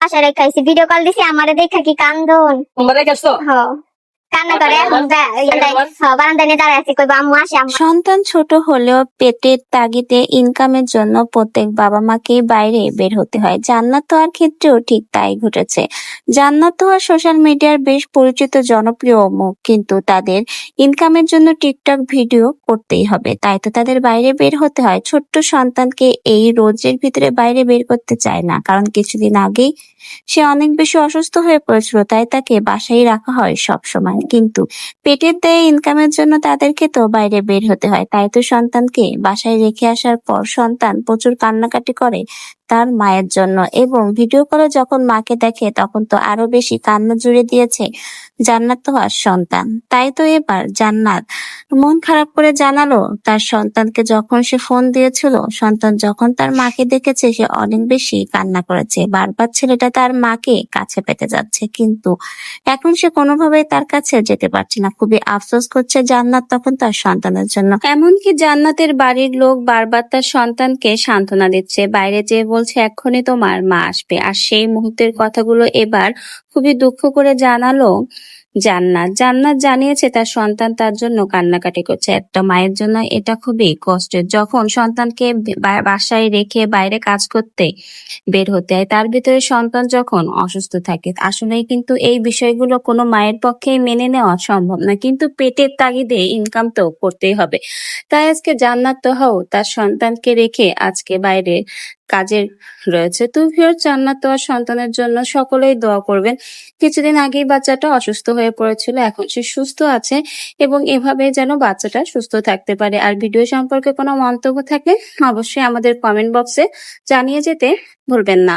বাসায় রেখাইছি, video call দিছি, আমারে দেখা কি কান্দন। তোমরা রেখেছো? হ কান্না করে, এখন বারান্দায় নিয়ে দাঁড়ায় আছি, কইবো আম্মু আসে আম্মু। সন্তান ছোট হলেও পেটের তাগিদে ইনকামের জন্য প্রত্যেক বাবা মাকেই বাইরে বের হতে হয়। জান্নাত তোহার ক্ষেত্রেও ঠিক তাই ঘটেছে। জান্নাত তোহা সোশ্যাল মিডিয়ার বেশ পরিচিত জনপ্রিয় মুখ, কিন্তু তাদের ইনকামের জন্য টিকটক ভিডিও করতেই হবে, তাই তো তাদের বাইরে বের হতে হয়। ছোট্ট সন্তানকে এই রোজের ভিতরে বাইরে বের করতে চায় না, কারণ কিছুদিন আগেই সে অনেক বেশি অসুস্থ হয়ে পড়েছিল, তাই তাকে বাসায় রাখা হয় সব সময়। কিন্তু পেটের দায়ে ইনকামের জন্য তাদেরকে তো বাইরে বের হতে হয়, তাই তো সন্তানকে বাসায় রেখে আসার পর সন্তান প্রচুর কান্নাকাটি করে তার মায়ের জন্য, এবং ভিডিও কলে যখন মাকে দেখে তখন তো আরো বেশি কান্না জুড়ে দিয়েছে জান্নাত তোহার সন্তান। তাই তো এবার জান্নাত মন খারাপ করে জানালো তার সন্তানকে, যখন সে ফোন দিয়েছিল সন্তান যখন তার মাকে দেখেছে সে অনেক বেশি কান্না করেছে, বারবার ছেলেটা তার মাকে কাছে পেতে যাচ্ছে, কিন্তু এখন সে কোনোভাবেই তার কাছে যেতে পারছে না। খুবই আফসোস করছে জান্নাত তখন তার সন্তানের জন্য। এমনকি জান্নাতের বাড়ির লোক বারবার তার সন্তানকে সান্ত্বনা দিচ্ছে, বাইরে যেয়ে বলছে এক্ষুনি তোমার মা আসবে। আর সেই মুহূর্তের কথাগুলো এবার খুবই দুঃখ করে জানালো জান্নাত। জান্নাত জানিয়েছে তার সন্তান তার জন্য কান্নাকাটি করছে। একটা মায়ের জন্য এটা খুবই কষ্টের, যখন সন্তানকে বাসায় রেখে বাইরে কাজ করতে বের হতে হয়, তার ভিতরে সন্তান যখন অসুস্থ থাকে। আসলেই কিন্তু এই বিষয়গুলো কোনো মায়ের পক্ষে মেনে নেওয়া সম্ভব না, কিন্তু পেটের তাগিদে ইনকাম তো করতেই হবে। তাই আজকে জান্নাত তোহাও তার সন্তানকে রেখে আজকে বাইরে কাজে রয়েছে। তো ভিউয়ার, জান্নাত তোহার সন্তানের জন্য সকলেই দোয়া করবেন। কিছুদিন আগেই বাচ্চাটা অসুস্থ হয়ে পড়েছিল, এখন সে সুস্থ আছে এবং এভাবে যেন বাচ্চাটা সুস্থ থাকতে পারে। আর ভিডিও সম্পর্কে কোনো মন্তব্য থাকলে অবশ্যই আমাদের কমেন্ট বক্সে জানিয়ে যেতে ভুলবেন না।